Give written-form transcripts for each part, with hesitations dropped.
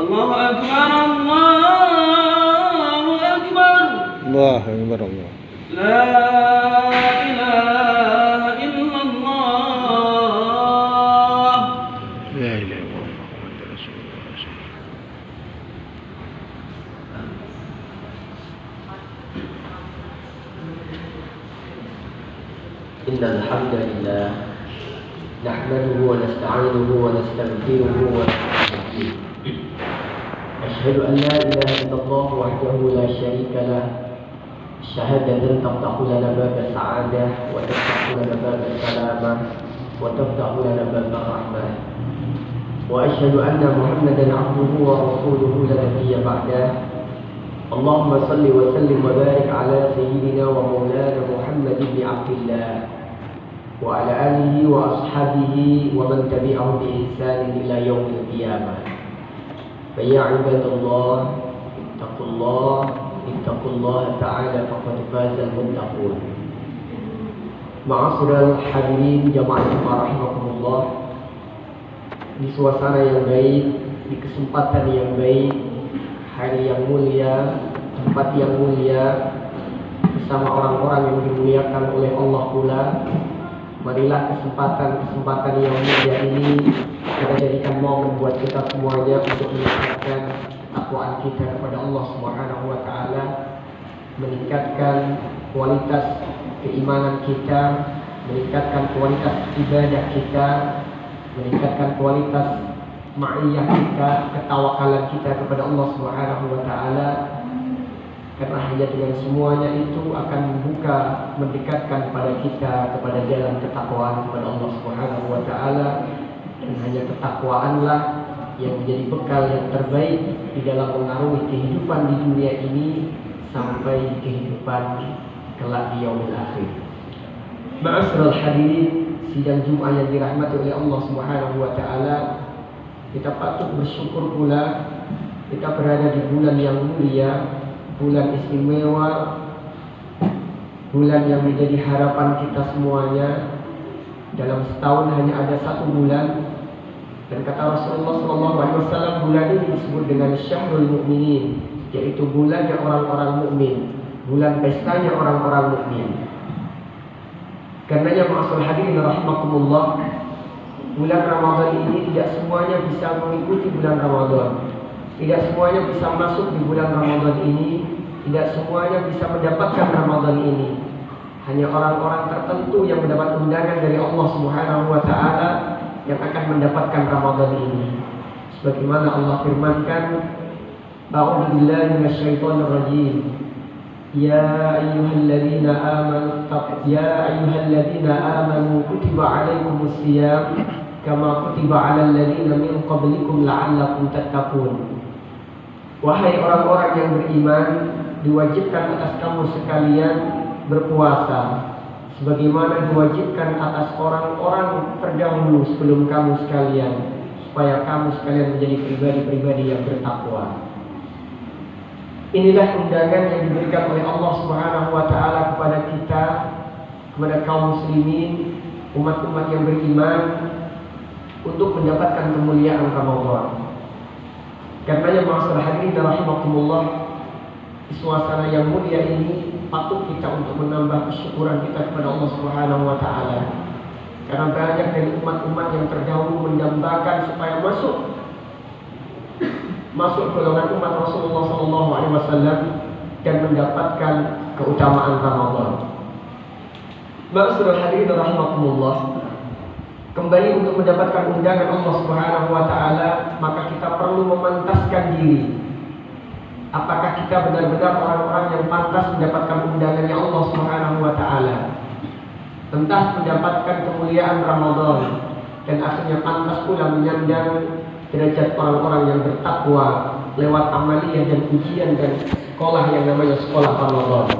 الله أكبر الله أكبر الله أكبر الله. لا إله إلا الله. لا إله إلا الله محمد رسول الله. إن الحمد لله نحمده ونستعينه ونستغفره ونستهديه. أشهد أن لا إله إلا الله وحده لا شريك له شهادة تفتح لنا باب السعادة وتفتح لنا باب السلامة وتفتح لنا باب الرحمة. وأشهد أن محمدا عبده ورسوله لا نبي بعده. اللهم صل وسلم وبارك على سيدنا ومولانا محمد بن عبد الله وعلى آله وأصحابه ومن تبعه بإحسان إلى يوم القيامة. فيا عباد الله اتقوا الله تعالى فقد فاز المتقون. Ma'asyiral hadirin jamaah rahimakumullah. Di suasana yang baik, di kesempatan yang baik, hari yang mulia, tempat yang mulia, bersama orang-orang yang dimuliakan oleh Allah pula, marilah kesempatan yang mulia ini kita jadikan momen buat kita semuanya untuk meningkatkan ketakwaan kita kepada Allah Subhanahu wa taala, meningkatkan kualitas keimanan kita, meningkatkan kualitas ibadah kita, meningkatkan kualitas ma'iyah kita, ketawakalan kita kepada Allah Subhanahu wa taala. Karena hanya dengan semuanya itu akan membuka, mendekatkan pada kita kepada jalan ketakwaan kepada Allah Subhanahu wa taala. Dan hanya ketakwaanlah yang menjadi bekal yang terbaik di dalam mengarungi kehidupan di dunia ini sampai kehidupan kelak di yaumil akhir. Ma'asyiral hadirin, sidang Jumat yang dirahmati oleh Allah Subhanahu wa taala, kita patut bersyukur pula kita berada di bulan yang mulia, bulan istimewa, bulan yang menjadi harapan kita semuanya. Dalam setahun hanya ada satu bulan, dan kata Rasulullah SAW, bulan ini disebut dengan Syahrul Mu'minin, yaitu bulannya orang-orang mukmin, bulan pestanya orang-orang mukmin. Karenanya ma'asyiral hadirin rahimakumullah, bulan Ramadan ini tidak semuanya bisa mengikuti bulan Ramadan. Tidak semuanya bisa masuk di bulan Ramadan ini, tidak semuanya bisa mendapatkan Ramadan ini. Hanya orang-orang tertentu yang mendapat undangan dari Allah Subhanahu wa taala yang akan mendapatkan Ramadan ini. Sebagaimana Allah firmankan, A'udzu billahi minasyaitonir rajim. Ya ayyuhalladzina amanu kutiba 'alaikumusiyam kama kutiba 'alal ladzina min qablikum la'allakum tattaqun. Wahai orang-orang yang beriman, diwajibkan atas kamu sekalian berpuasa sebagaimana diwajibkan atas orang-orang terdahulu sebelum kamu sekalian, supaya kamu sekalian menjadi pribadi-pribadi yang bertakwa. Inilah undangan yang diberikan oleh Allah Subhanahu wa taala kepada kita, kepada kaum muslimin, umat-umat yang beriman, untuk mendapatkan kemuliaan Ramadan. Karenanya ma'asyiral hadirin rahimakumullah, di suasana yang mulia ini patut kita untuk menambah kesyukuran kita kepada Allah Subhanahu wa taala. Karena banyak dari umat-umat yang terdahulu mendambakan supaya masuk golongan umat Rasulullah SAW dan mendapatkan keutamaan Ramadan. Ma'asyiral hadirin rahimakumullah, kembali untuk mendapatkan undangan Allah Subhanahu wa taala, maka kita perlu memantaskan diri. Apakah kita benar-benar orang-orang yang pantas mendapatkan undangannya Allah Subhanahu wa taala? Entah mendapatkan kemuliaan Ramadan dan akhirnya pantas pula menyandang derajat orang-orang yang bertakwa lewat amaliyah dan ujian dan sekolah yang namanya sekolah Ramadan.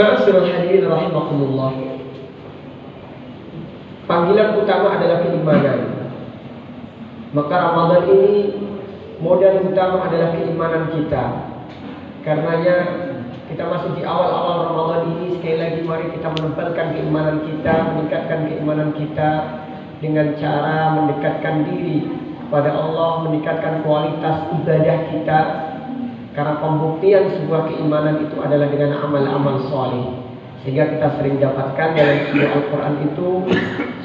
Ma'asyiral hadirin rahimakumullah, panggilan utama adalah keimanan. Maka Ramadan ini modal utama adalah keimanan kita. Karenanya kita masih di awal-awal Ramadan ini, sekali lagi mari kita menempelkan keimanan kita, meningkatkan keimanan kita dengan cara mendekatkan diri kepada Allah, meningkatkan kualitas ibadah kita. Karena pembuktian sebuah keimanan itu adalah dengan amal-amal soleh. Sehingga kita sering dapatkan dalam surah Al-Quran itu,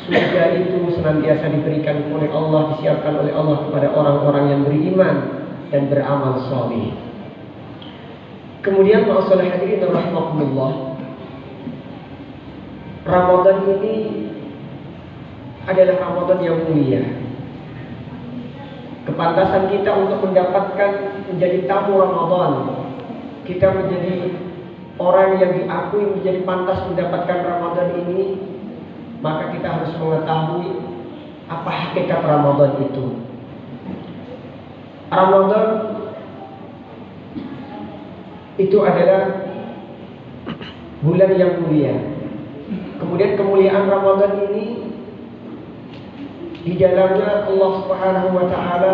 surga itu senantiasa diberikan oleh Allah, disiapkan oleh Allah kepada orang-orang yang beriman dan beramal soleh. Kemudian ma'asyiral hadirin rahimakumullah, Ramadan ini adalah Ramadan yang mulia. Kepantasan kita untuk mendapatkan menjadi tamu Ramadan, kita menjadi orang yang diakui menjadi pantas mendapatkan Ramadan ini, maka kita harus mengetahui apa hakikat Ramadan itu. Ramadan itu adalah bulan yang mulia. Kemudian kemuliaan Ramadan ini di dalamnya Allah Subhanahu wa taala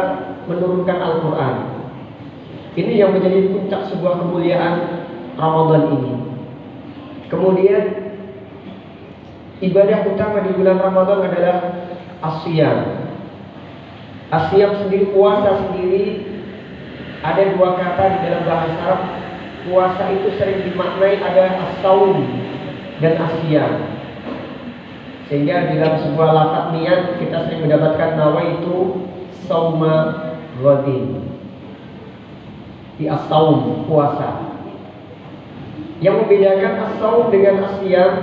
menurunkan Al-Qur'an. Ini yang menjadi puncak sebuah kemuliaan Ramadan ini. Kemudian ibadah utama di bulan Ramadan adalah as-siyam. As-siyam sendiri, puasa sendiri, ada dua kata di dalam bahasa Arab. Puasa itu sering dimaknai ada as-saum dan as-siyam. Sehingga di dalam sebuah lafaz niat kita sering mendapatkan nawaitu sauma ghadin. Di as-saum, puasa. Yang membedakan as-saum dengan as-siyam,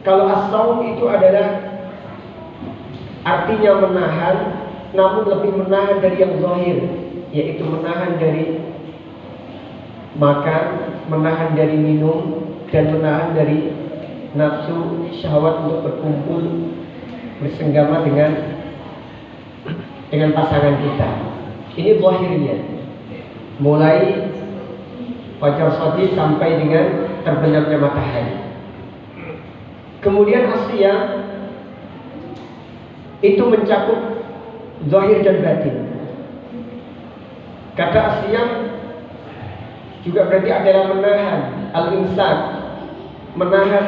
kalau as-saum itu adalah artinya menahan, namun lebih menahan dari yang zahir, yaitu menahan dari makan, menahan dari minum, dan menahan dari nafsu syahwat untuk berkumpul bersenggama dengan pasangan kita. Ini zahirnya, mulai fajar shadiq sampai dengan terbenamnya matahari. Kemudian as-siyam itu mencakup zahir dan batin. Kata as-siyam juga berarti adalah menahan, al-imsak, menahan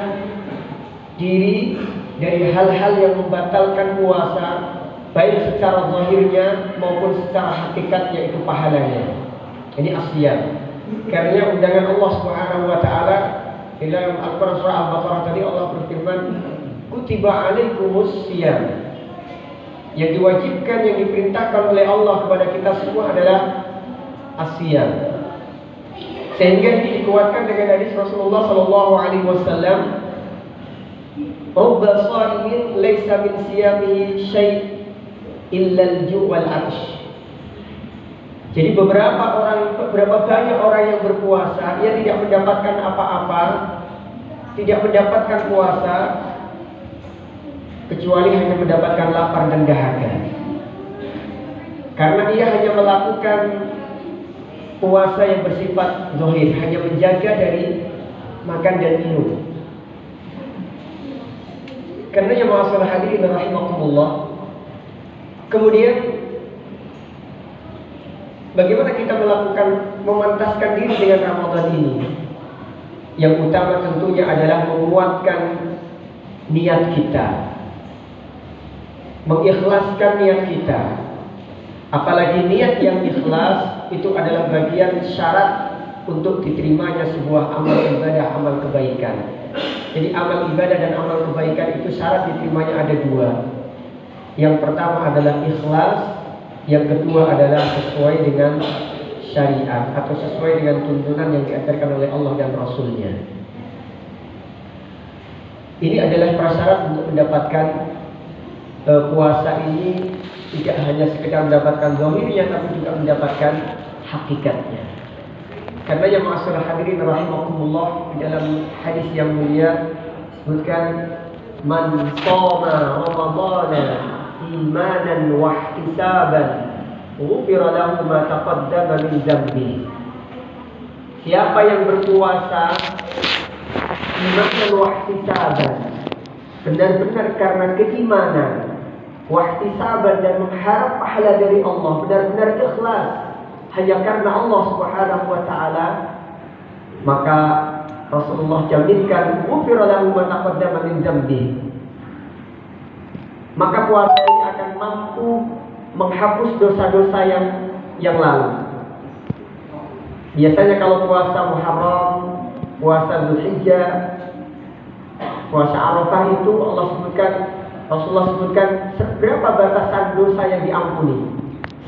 diri dari hal-hal yang membatalkan puasa, baik secara zahirnya maupun secara hakikat, yaitu pahalanya. Ini as-siyam. Karena undangan Allah Subhanahu wa taala di dalam Al-Qur'an surah Al-Baqarah tadi, Allah berfirman, "Kutiba 'alaikumus siyam." Yang diwajibkan, yang diperintahkan oleh Allah kepada kita semua adalah as-siyam. Sehingga dikuatkan dengan hadis Rasulullah sallallahu alaihi wasallam, "Rubba sha'imin laisa min siyamihi syai' illa al-ju' wal 'atsh." Jadi berapa banyak orang yang berpuasa, ia tidak mendapatkan apa-apa, tidak mendapatkan puasa, kecuali hanya mendapatkan lapar dan dahaga. Karena ia hanya melakukan puasa yang bersifat zahir, hanya menjaga dari makan dan minum. Karena yang ma'asyiral hadirin rahimakumullah, kemudian bagaimana kita memantaskan diri dengan Ramadan ini? Yang utama tentunya adalah menguatkan niat kita, mengikhlaskan niat kita. Apalagi niat yang ikhlas itu adalah bagian syarat untuk diterimanya sebuah amal ibadah, amal kebaikan. Jadi amal ibadah dan amal kebaikan itu syarat diterimanya ada dua. Yang pertama adalah ikhlas, yang kedua adalah sesuai dengan syariat atau sesuai dengan tuntunan yang diajarkan oleh Allah dan Rasulnya. Ini adalah prasyarat untuk mendapatkan puasa ini, tidak hanya sekedar mendapatkan zahirnya, tapi juga mendapatkan hakikatnya. Karena yang ma'asyiral hadirin rahimakumullah, di dalam hadis yang mulia disebutkan, "Man shoma ramadhana imanan wa ihtisaban ghufira lahu ma taqaddama min dzambi." Siapa yang berpuasa imanan wa ihtisaban, benar-benar karena keimanan, wahtisaban, dan mengharap pahala dari Allah, benar-benar ikhlas hanya karena Allah Subhanahu wa taala, maka Rasulullah jaminkan ghufira lahu ma taqaddama min dzambi. Maka puasa ini akan mampu menghapus dosa-dosa yang lalu. Biasanya kalau puasa Muharram, puasa Dzulhijjah, puasa Arafah itu Rasulullah sebutkan seberapa batasan dosa yang diampuni.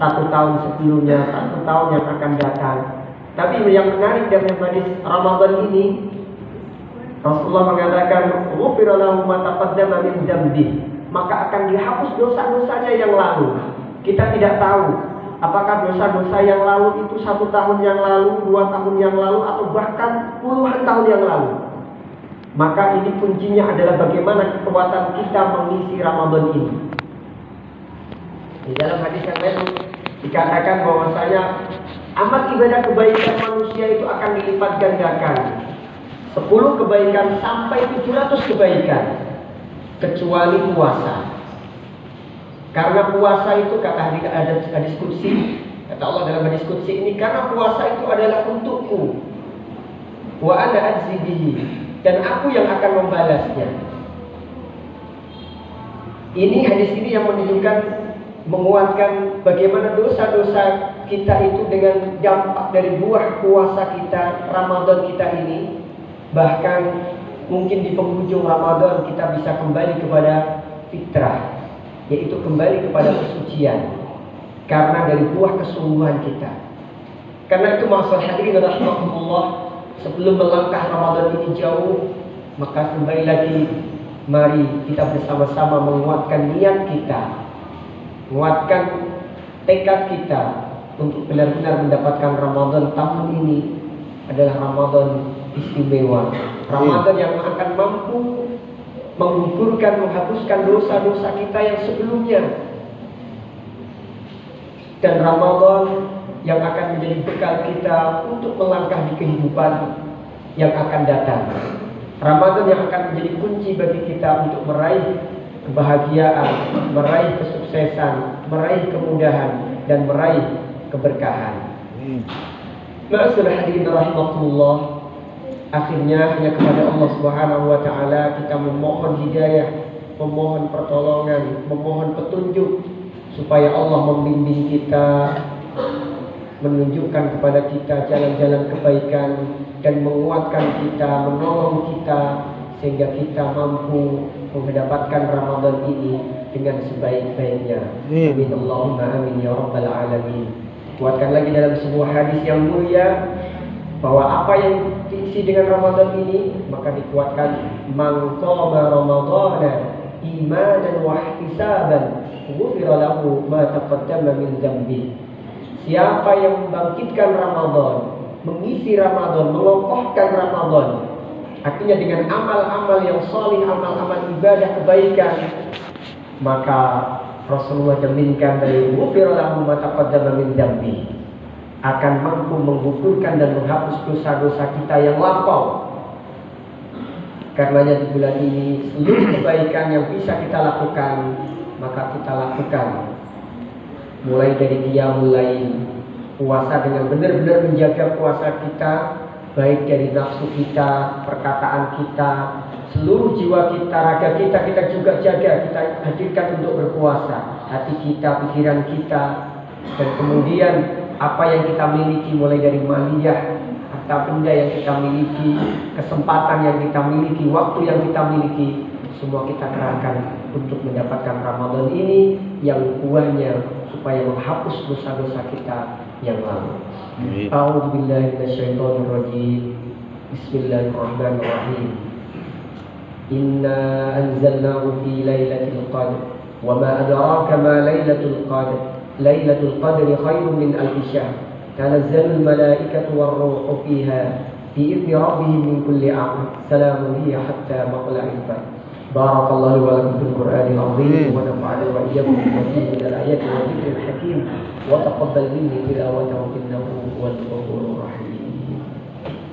1 tahun sebelumnya, 1 tahun yang akan datang. Tapi yang menarik dari hadis Ramadan ini, Rasulullah mengatakan, "Ghufira lahu ma taqaddama min dzambihi." Maka akan dihapus dosa-dosanya yang lalu. Kita tidak tahu apakah dosa-dosa yang lalu itu 1 tahun yang lalu, 2 tahun yang lalu, atau bahkan puluhan tahun yang lalu. Maka ini kuncinya adalah bagaimana kekuatan kita mengisi Ramadan ini. Di dalam hadis yang lain dikatakan bahwasanya amal ibadah kebaikan manusia itu akan dilipat gandakan. 10 kebaikan sampai 700 kebaikan, kecuali puasa. Karena puasa itu kata hadis qudsi, kata Allah dalam hadis qudsi ini, karena puasa itu adalah untukku, wa ana ajzi bihi, dan aku yang akan membalasnya. Ini hadis ini yang menunjukkan, menguatkan bagaimana dosa-dosa kita itu dengan dampak dari buah puasa kita, Ramadan kita ini. Bahkan mungkin di penghujung Ramadan kita bisa kembali kepada fitrah, yaitu kembali kepada kesucian, karena dari buah kesungguhan kita. Karena itu masalah hadirin rahimakumullah, sebelum melangkah Ramadan ini jauh, maka kembali lagi mari kita bersama-sama menguatkan niat kita, menguatkan tekad kita untuk benar-benar mendapatkan Ramadan tahun ini adalah Ramadan istimewa, Ramadan yang akan mampu menggugurkan, menghapuskan dosa-dosa kita yang sebelumnya, dan Ramadan yang akan menjadi bekal kita untuk melangkah di kehidupan yang akan datang. Ramadan yang akan menjadi kunci bagi kita untuk meraih kebahagiaan, meraih kesuksesan, meraih kemudahan, dan meraih keberkahan. Ma'asyiral hadirin rahimakumullah, akhirnya hanya kepada Allah Subhanahu wa taala kita memohon hidayah, memohon pertolongan, memohon petunjuk supaya Allah membimbing kita, menunjukkan kepada kita jalan-jalan kebaikan, dan menguatkan kita, menolong kita, sehingga kita mampu mendapatkan Ramadan ini dengan sebaik-baiknya. Amin Allahumma amin ya rabbal alamin. Kuatkan lagi dalam sebuah hadis yang mulia bahwa apa yang diisi dengan Ramadan ini, maka dikuatkan, man qama ramadhana imanan wa ihtisaban ghufira lahu ma taqaddama min dzambi. Siapa yang membangkitkan Ramadan, mengisi Ramadan, mengokohkan Ramadan, artinya dengan amal-amal yang salih, amal-amal ibadah kebaikan, maka Rasulullah jaminkan dari ghufira lahu ma taqaddama min dzambi, akan mampu menggugurkan dan menghapus dosa-dosa kita yang lampau. Karenanya di bulan ini seluruh kebaikan yang bisa kita lakukan, maka kita lakukan. Mulai dari qiyamul lail, puasa dengan benar-benar menjaga puasa kita, baik dari nafsu kita, perkataan kita, seluruh jiwa kita, raga kita juga jaga, kita hadirkan untuk berpuasa. Hati kita, pikiran kita, dan kemudian apa yang kita miliki, mulai dari maliyah, harta benda yang kita miliki, kesempatan yang kita miliki, waktu yang kita miliki, semua kita kerahkan untuk mendapatkan Ramadan ini yang buahnya supaya menghapus dosa-dosa kita yang lalu. A'udzubillahi minasyaitonirrajim. Bismillahirrahmanirrahim. Inna anzalnahu fi lailatul qadr wa ma adraka ma lailatul qadr. Lailatul qadri khairun min alfi syahr. Tanazzalul malaikatu war-ruhu fiha bi'izni rabbihim min kulli amr. Salamun hiya hatta matla'il fajr. Barakallahu wa lakum fil Qur'anil azim wa nafa'ana wa iyyakum bima fihi minal ayati wa dhikril hakim wa taqabbal minni tilawatahu innahu huwal ghafurur rahim.